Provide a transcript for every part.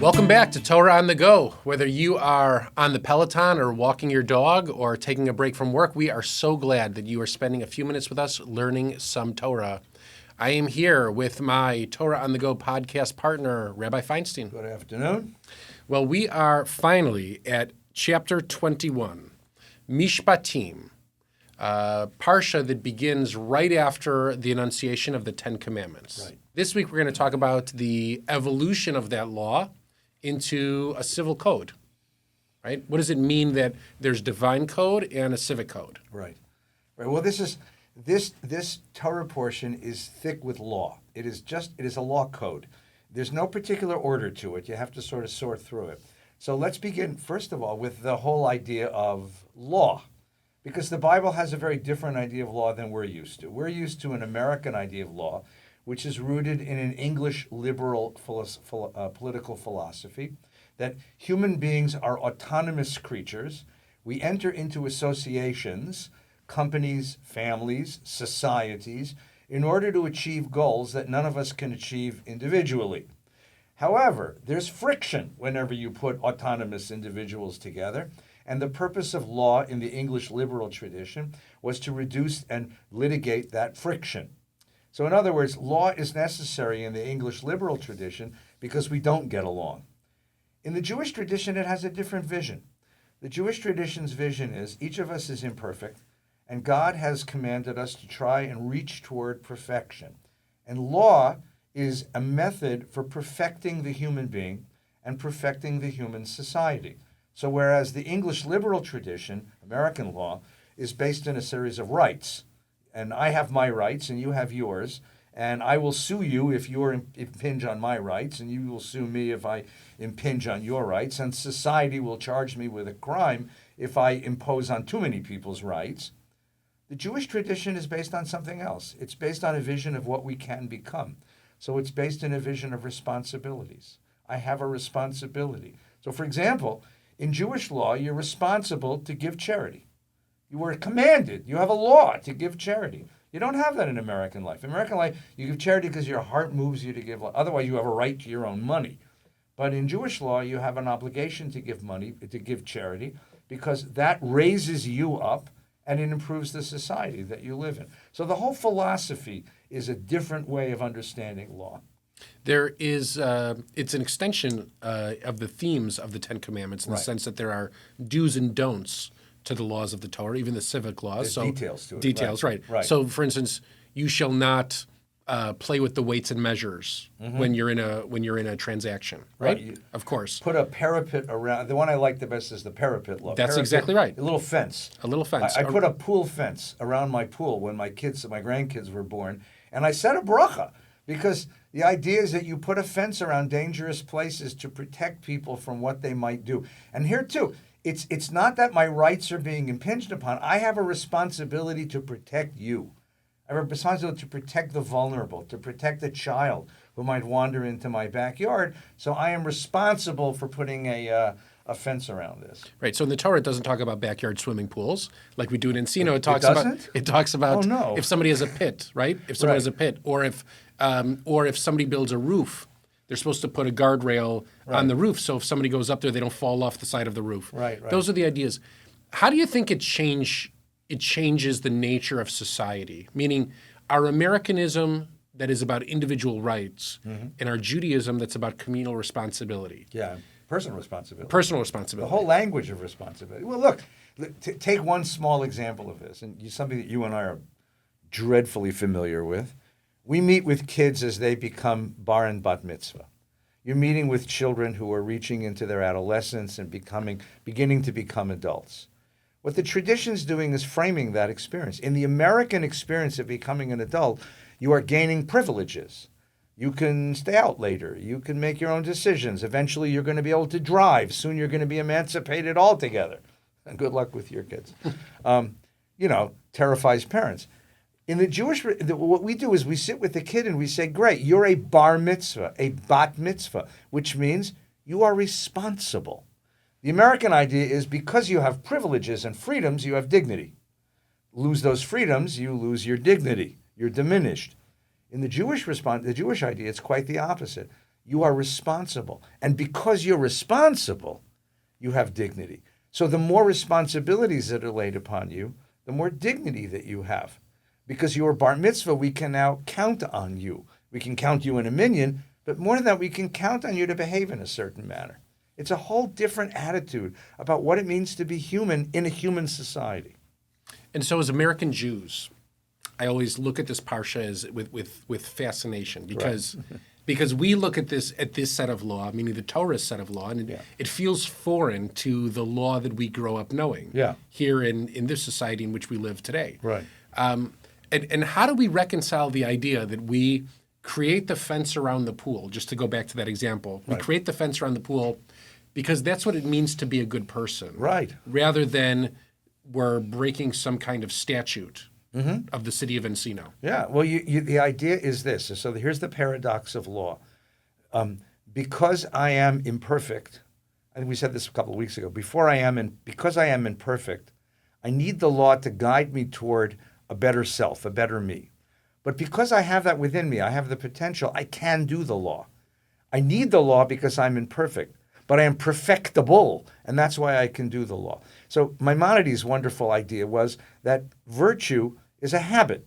Welcome back to Torah on the Go. Whether you are on the Peloton or walking your dog or taking a break from work, we are so glad that you are spending a few minutes with us learning some Torah. I am here with my Torah on the Go podcast partner, Rabbi Feinstein. Good afternoon. Well, we are finally at chapter 21, Mishpatim, Parsha that begins right after the enunciation of the Ten Commandments. Right. This week we're going to talk about the evolution of that law into a civil code, right? What does it mean that there's divine code and a civic code? Right. Well, this Torah portion is thick with law. It is a law code. There's no particular order to it. You have to sort of sort through it. So let's begin, first of all, with the whole idea of law, because the Bible has a very different idea of law than we're used to. We're used to an American idea of law, which is rooted in an English liberal political philosophy, that human beings are autonomous creatures. We enter into associations, companies, families, societies, in order to achieve goals that none of us can achieve individually. However, there's friction whenever you put autonomous individuals together, and the purpose of law in the English liberal tradition was to reduce and litigate that friction. So in other words, law is necessary in the English liberal tradition because we don't get along. In the Jewish tradition, it has a different vision. The Jewish tradition's vision is each of us is imperfect, and God has commanded us to try and reach toward perfection. And law is a method for perfecting the human being and perfecting the human society. So whereas the English liberal tradition, American law, is based on a series of rights, and I have my rights and you have yours, and I will sue you if you impinge on my rights, and you will sue me if I impinge on your rights, and society will charge me with a crime if I impose on too many people's rights. The Jewish tradition is based on something else. It's based on a vision of what we can become. So it's based in a vision of responsibilities. I have a responsibility. So for example, in Jewish law, you're responsible to give charity. You were commanded. You have a law to give charity. You don't have that in American life. In American life, you give charity because your heart moves you to give. Otherwise, you have a right to your own money. But in Jewish law, you have an obligation to give money, to give charity, because that raises you up and it improves the society that you live in. So the whole philosophy is a different way of understanding law. There is, it's an extension of the themes of the Ten Commandments in the sense that there are do's and don'ts to the laws of the Torah, even the civic laws. There's details to it. Details, right. So, for instance, you shall not play with the weights and measures when you're in a transaction, right? Of course. Put a parapet around. The one I like the best is the parapet law. That's exactly right. A little fence. A little fence. I put a pool fence around my pool when my grandkids were born, and I said a bracha because the idea is that you put a fence around dangerous places to protect people from what they might do. And here too, it's not that my rights are being impinged upon. I have a responsibility to protect you. I have a responsibility to protect the vulnerable, to protect the child who might wander into my backyard. So I am responsible for putting a fence around this. Right. So in the Torah, it doesn't talk about backyard swimming pools like we do in Encino. It talks about if somebody has a pit, right? If somebody has a pit, or if somebody builds a roof, they're supposed to put a guardrail on the roof, so if somebody goes up there, they don't fall off the side of the roof. Right. Those are the ideas. How do you think it changes the nature of society? Meaning, our Americanism that is about individual rights, and our Judaism that's about communal responsibility. Yeah, personal responsibility. Personal responsibility. The whole language of responsibility. Well, look, take one small example of this, and something that you and I are dreadfully familiar with. We meet with kids as they become bar and bat mitzvah. You're meeting with children who are reaching into their adolescence and beginning to become adults. What the tradition's doing is framing that experience. In the American experience of becoming an adult, you are gaining privileges. You can stay out later. You can make your own decisions. Eventually, you're going to be able to drive. Soon, you're going to be emancipated altogether. And good luck with your kids. Terrifies parents. In the Jewish, what we do is we sit with the kid and we say, great, you're a bar mitzvah, a bat mitzvah, which means you are responsible. The American idea is because you have privileges and freedoms, you have dignity. Lose those freedoms, you lose your dignity. You're diminished. In the Jewish idea, it's quite the opposite. You are responsible. And because you're responsible, you have dignity. So the more responsibilities that are laid upon you, the more dignity that you have. Because you are bar mitzvah, we can now count on you. We can count you in a minyan, but more than that, we can count on you to behave in a certain manner. It's a whole different attitude about what it means to be human in a human society. And so as American Jews, I always look at this Parsha as with fascination because because we look at this set of law, meaning the Torah's set of law, and it feels foreign to the law that we grow up knowing here in this society in which we live today. Right. And how do we reconcile the idea that we create the fence around the pool, just to go back to that example, we create the fence around the pool because that's what it means to be a good person. Right. Rather than we're breaking some kind of statute of the city of Encino. Yeah, well, the idea is this. So here's the paradox of law. Because I am imperfect, I think we said this a couple of weeks ago, because I am imperfect, I need the law to guide me toward a better self, a better me. But because I have that within me, I have the potential, I can do the law. I need the law because I'm imperfect, but I am perfectible, and that's why I can do the law. So Maimonides' wonderful idea was that virtue is a habit.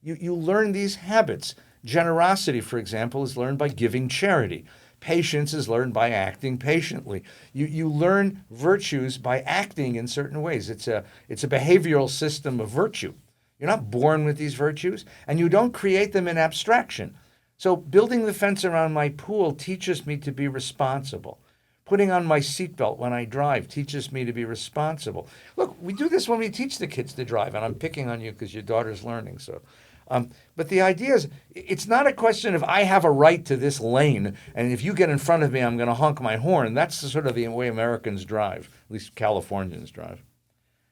You learn these habits. Generosity, for example, is learned by giving charity. Patience is learned by acting patiently. You learn virtues by acting in certain ways. It's a behavioral system of virtue. You're not born with these virtues, and you don't create them in abstraction. So building the fence around my pool teaches me to be responsible. Putting on my seatbelt when I drive teaches me to be responsible. Look, we do this when we teach the kids to drive, and I'm picking on you because your daughter's learning. So, but the idea is, it's not a question of I have a right to this lane, and if you get in front of me, I'm going to honk my horn. That's sort of the way Americans drive, at least Californians drive.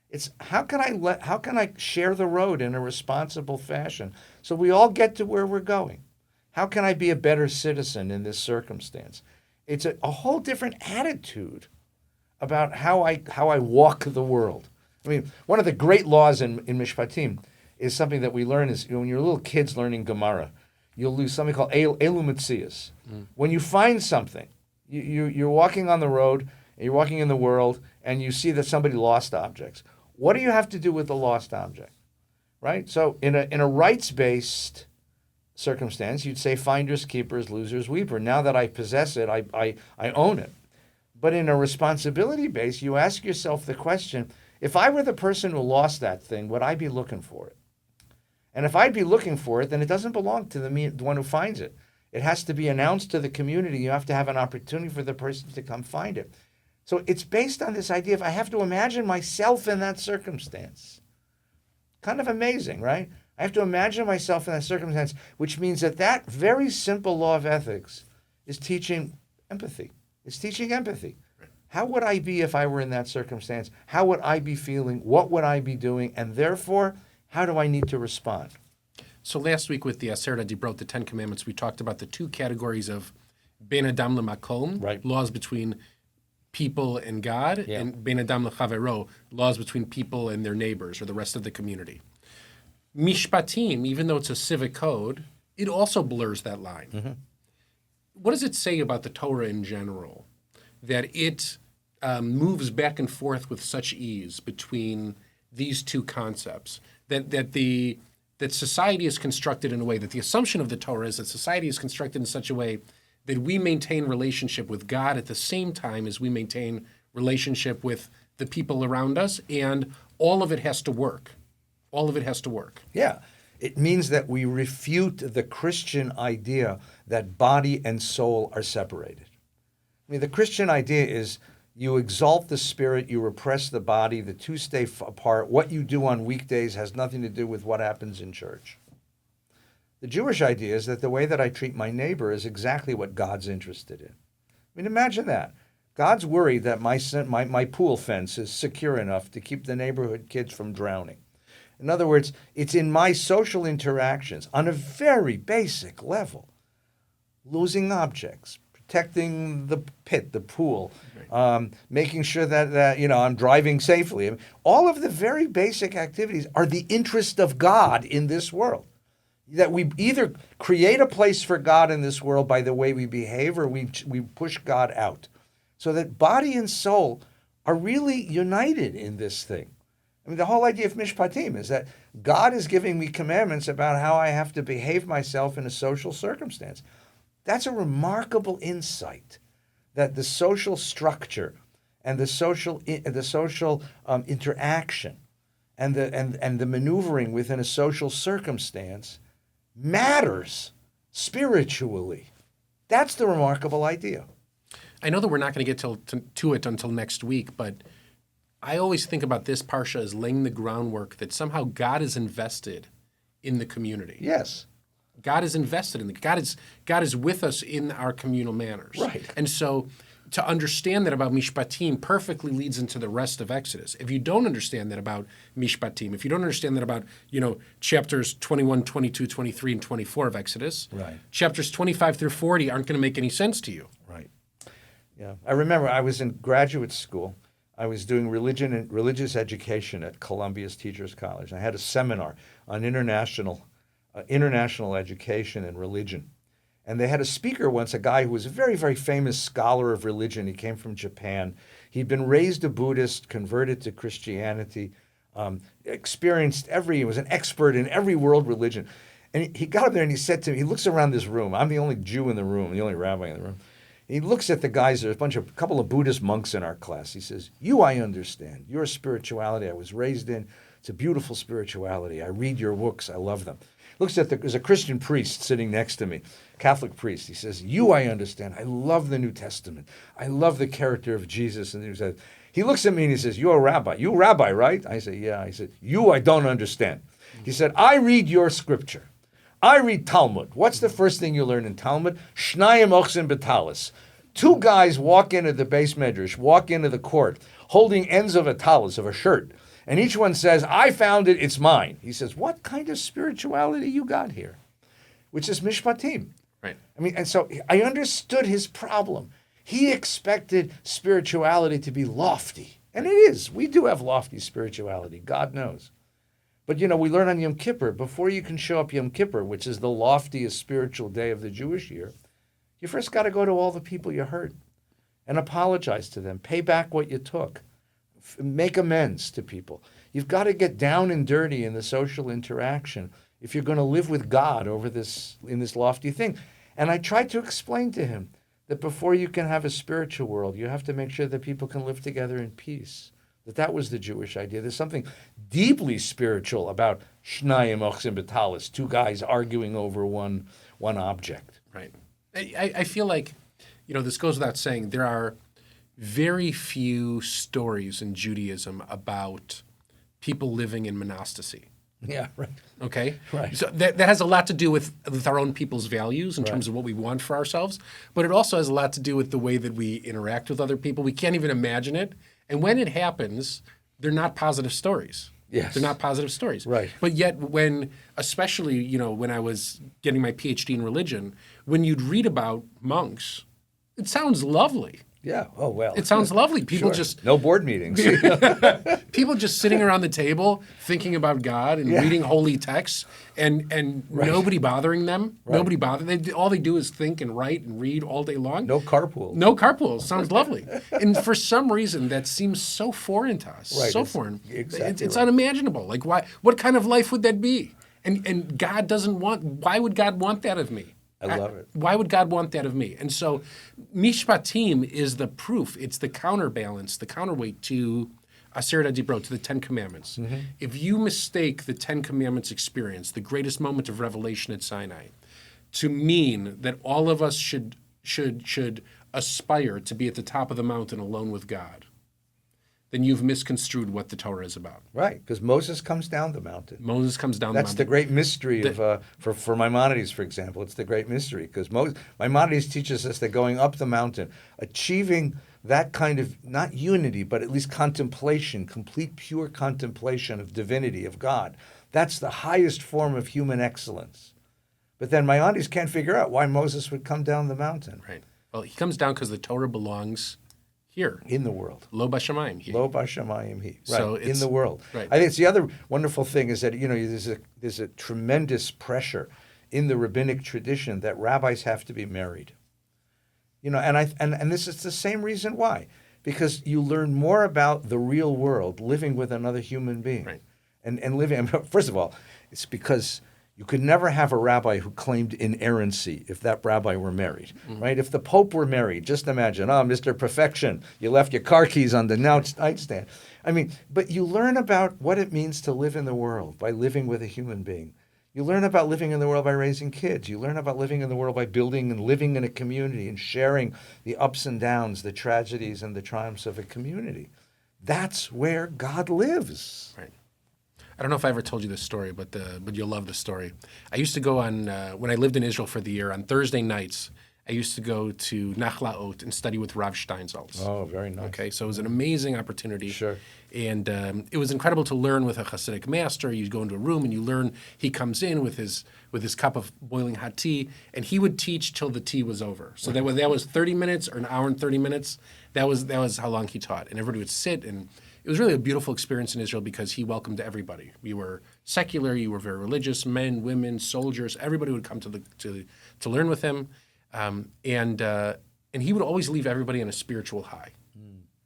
It's how can I share the road in a responsible fashion so we all get to where we're going? How can I be a better citizen in this circumstance? It's a whole different attitude about how I walk the world. I mean, one of the great laws in Mishpatim is something that we learn is when you're little kids learning Gemara, you'll lose something called Elu Metzias. When you find something, you're walking on the road, and you're walking in the world, and you see that somebody lost objects. What do you have to do with the lost object, right? So in a rights-based circumstance, you'd say finders, keepers, losers, weeper. Now that I possess it, I own it. But in a responsibility base, you ask yourself the question, if I were the person who lost that thing, would I be looking for it? And if I'd be looking for it, then it doesn't belong to the one who finds it. It has to be announced to the community. You have to have an opportunity for the person to come find it. So it's based on this idea of I have to imagine myself in that circumstance. Kind of amazing, right? I have to imagine myself in that circumstance, which means that very simple law of ethics is teaching empathy. It's teaching empathy. How would I be if I were in that circumstance? How would I be feeling? What would I be doing? And therefore, how do I need to respond? So last week with the Aseret Dibrot, the Ten Commandments, we talked about the two categories of Ben Adam L'Makom, laws between people and God, and Ben Adam L'Chavero, laws between people and their neighbors or the rest of the community. Mishpatim, even though it's a civic code, it also blurs that line. What does it say about the Torah in general, that it moves back and forth with such ease between these two concepts, that society is constructed in a way, that the assumption of the Torah is that society is constructed in such a way that we maintain relationship with God at the same time as we maintain relationship with the people around us, and all of it has to work. All of it has to work. Yeah. It means that we refute the Christian idea that body and soul are separated. I mean, the Christian idea is you exalt the spirit, you repress the body, the two stay apart. What you do on weekdays has nothing to do with what happens in church. The Jewish idea is that the way that I treat my neighbor is exactly what God's interested in. I mean, imagine that. God's worried that my pool fence is secure enough to keep the neighborhood kids from drowning. In other words, it's in my social interactions on a very basic level. Losing objects, protecting the pit, the pool, making sure that I'm driving safely. I mean, all of the very basic activities are the interest of God in this world. That we either create a place for God in this world by the way we behave, or we push God out. So that body and soul are really united in this thing. I mean, the whole idea of Mishpatim is that God is giving me commandments about how I have to behave myself in a social circumstance. That's a remarkable insight, that the social structure and the social interaction and the maneuvering within a social circumstance matters spiritually. That's the remarkable idea. I know that we're not going to get to it until next week, but I always think about this Parsha as laying the groundwork that somehow God is invested in the community. Yes. God is invested in God is with us in our communal manners. Right. And so to understand that about Mishpatim perfectly leads into the rest of Exodus. If you don't understand that about Mishpatim, if you don't understand that about, chapters 21, 22, 23, and 24 of Exodus, right, chapters 25 through 40 aren't going to make any sense to you. Right. Yeah. I remember I was in graduate school. I was doing religion and religious education at Columbia's Teachers College. I had a seminar on international education and religion. And they had a speaker once, a guy who was a very, very famous scholar of religion. He came from Japan. He'd been raised a Buddhist, converted to Christianity, he was an expert in every world religion. And he got up there and he said to me, he looks around this room. I'm the only Jew in the room, the only rabbi in the room. He looks at the guys, there's a couple of Buddhist monks in our class. He says, I understand. Your spirituality I was raised in. It's a beautiful spirituality. I read your books. I love them. Looks at there's a Christian priest sitting next to me, Catholic priest. He says, I understand. I love the New Testament. I love the character of Jesus. And he looks at me and he says, you're a rabbi. You a rabbi, right? I say, yeah. I said, I don't understand. He said, I read your scripture. I read Talmud. What's the first thing you learn in Talmud? Shnayim ochsin betalis. Two guys walk into the beis medrash, walk into the court, holding ends of a talis, of a shirt. And each one says, I found it, it's mine. He says, what kind of spirituality you got here? Which is Mishpatim. Right. I mean, and so I understood his problem. He expected spirituality to be lofty. And it is. We do have lofty spirituality, God knows. But, we learn on Yom Kippur, before you can show up Yom Kippur, which is the loftiest spiritual day of the Jewish year, you first got to go to all the people you hurt and apologize to them, pay back what you took. Make amends to people. You've got to get down and dirty in the social interaction if you're going to live with God in this lofty thing. And I tried to explain to him that before you can have a spiritual world, you have to make sure that people can live together in peace. That was the Jewish idea. There's something deeply spiritual about Shnayim ochsin betalis, two guys arguing over one object. Right. I feel like, this goes without saying, there are very few stories in Judaism about people living in monasticity. Yeah, right. Okay? Right. So that has a lot to do with our own people's values in terms of what we want for ourselves, but it also has a lot to do with the way that we interact with other people. We can't even imagine it. And when it happens, they're not positive stories. Yes. They're not positive stories. Right. But yet especially, when I was getting my PhD in religion, when you'd read about monks, it sounds lovely. Yeah. Oh, well. It sounds lovely. People just... No board meetings. People just sitting around the table thinking about God and reading holy texts and nobody bothering them. Right. Nobody bothering. All they do is think and write and read all day long. No carpool. No carpool. Sounds lovely. And for some reason, that seems so foreign to us. Right. So foreign. Exactly. It's unimaginable. Like, why? What kind of life would that be? And God doesn't want... Why would God want that of me? I love it. Why would God want that of me? And so Mishpatim is the proof. It's the counterbalance, the counterweight to Aseret HaDibrot, to the Ten Commandments. Mm-hmm. If you mistake the Ten Commandments experience, the greatest moment of revelation at Sinai, to mean that all of us should aspire to be at the top of the mountain alone with God, then you've misconstrued what the Torah is about. Right, because Moses comes down the mountain. Moses comes down the mountain. That's the great mystery for Maimonides, for example. It's the great mystery, because Maimonides teaches us that going up the mountain, achieving that kind of, not unity, but at least contemplation, complete pure contemplation of divinity, of God, that's the highest form of human excellence. But then Maimonides can't figure out why Moses would come down the mountain. Right. Well, he comes down because the Torah belongs here. In the world. Lo b'shamayim here. Lo b'shamayim he. Right, So in it's- the world. right. I think it's the other wonderful thing is that, there's a tremendous pressure in the rabbinic tradition that rabbis have to be married. And this is the same reason why. Because you learn more about the real world living with another human being. Right. And living, first of all, it's because you could never have a rabbi who claimed inerrancy if that rabbi were married, right? If the Pope were married, just imagine, Mr. Perfection, you left your car keys on the nightstand. But you learn about what it means to live in the world by living with a human being. You learn about living in the world by raising kids. You learn about living in the world by building and living in a community and sharing the ups and downs, the tragedies and the triumphs of a community. That's where God lives. Right. I don't know if I ever told you this story, but you'll love the story. I used to go on, when I lived in Israel for the year, on Thursday nights, I used to go to Nachlaot and study with Rav Steinsaltz. Oh, very nice. Okay, so it was an amazing opportunity. Sure. And it was incredible to learn with a Hasidic master. You go into a room and you learn. He comes in with his cup of boiling hot tea, and he would teach till the tea was over. So that was 30 minutes or an hour and 30 minutes. That was how long he taught, and everybody would sit. And it was really a beautiful experience in Israel because he welcomed everybody. We were secular. You were very religious. Men, women, soldiers. Everybody would come to learn with him. And he would always leave everybody on a spiritual high,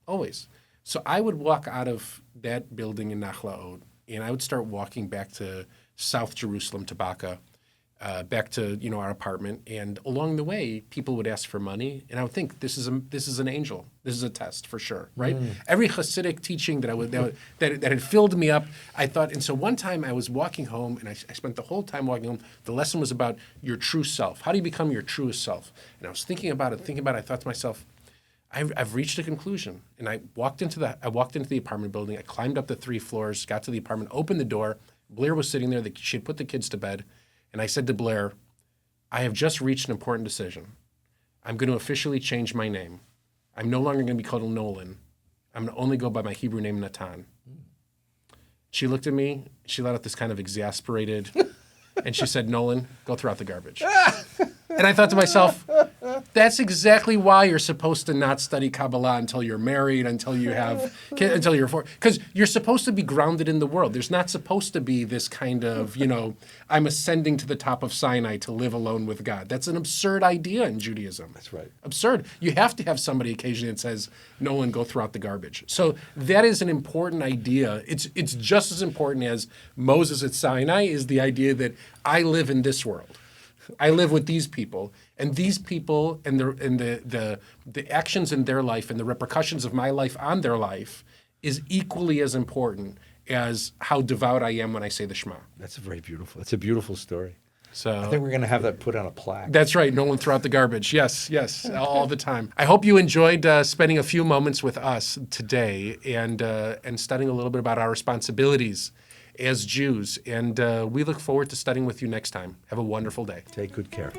always. So I would walk out of that building in Nachlaot, and I would start walking back to South Jerusalem, to Baca, back to our apartment. And along the way, people would ask for money, and I would think, this is an angel. This is a test for sure, right? Every Hasidic teaching that had filled me up, I thought. And so one time I was walking home, and I spent the whole time walking home. The lesson was about your true self. How do you become your truest self? And I was thinking about it. I thought to myself, I've reached a conclusion. And I walked into the apartment building. I climbed up the 3 floors, got to the apartment, opened the door. Blair was sitting there. She had put the kids to bed. And I said to Blair, I have just reached an important decision. I'm going to officially change my name. I'm no longer going to be called Nolan. I'm going to only go by my Hebrew name, Natan. She looked at me. She let out this kind of exasperated, and she said, Nolan, go throw out the garbage. And I thought to myself, that's exactly why you're supposed to not study Kabbalah until you're married, until you have kids, until you're 4. Because you're supposed to be grounded in the world. There's not supposed to be this kind of, I'm ascending to the top of Sinai to live alone with God. That's an absurd idea in Judaism. That's right. Absurd. You have to have somebody occasionally that says, Nolan, go throw out the garbage. So that is an important idea. It's just as important as Moses at Sinai is the idea that I live in this world. I live with these people, and these people and the actions in their life and the repercussions of my life on their life is equally as important as how devout I am when I say the Shema. That's That's a beautiful story. So I think we're going to have that put on a plaque. That's right. No one throw out the garbage. Yes, all the time. I hope you enjoyed spending a few moments with us today and studying a little bit about our responsibilities as Jews. And we look forward to studying with you next time. Have a wonderful day. Take good care.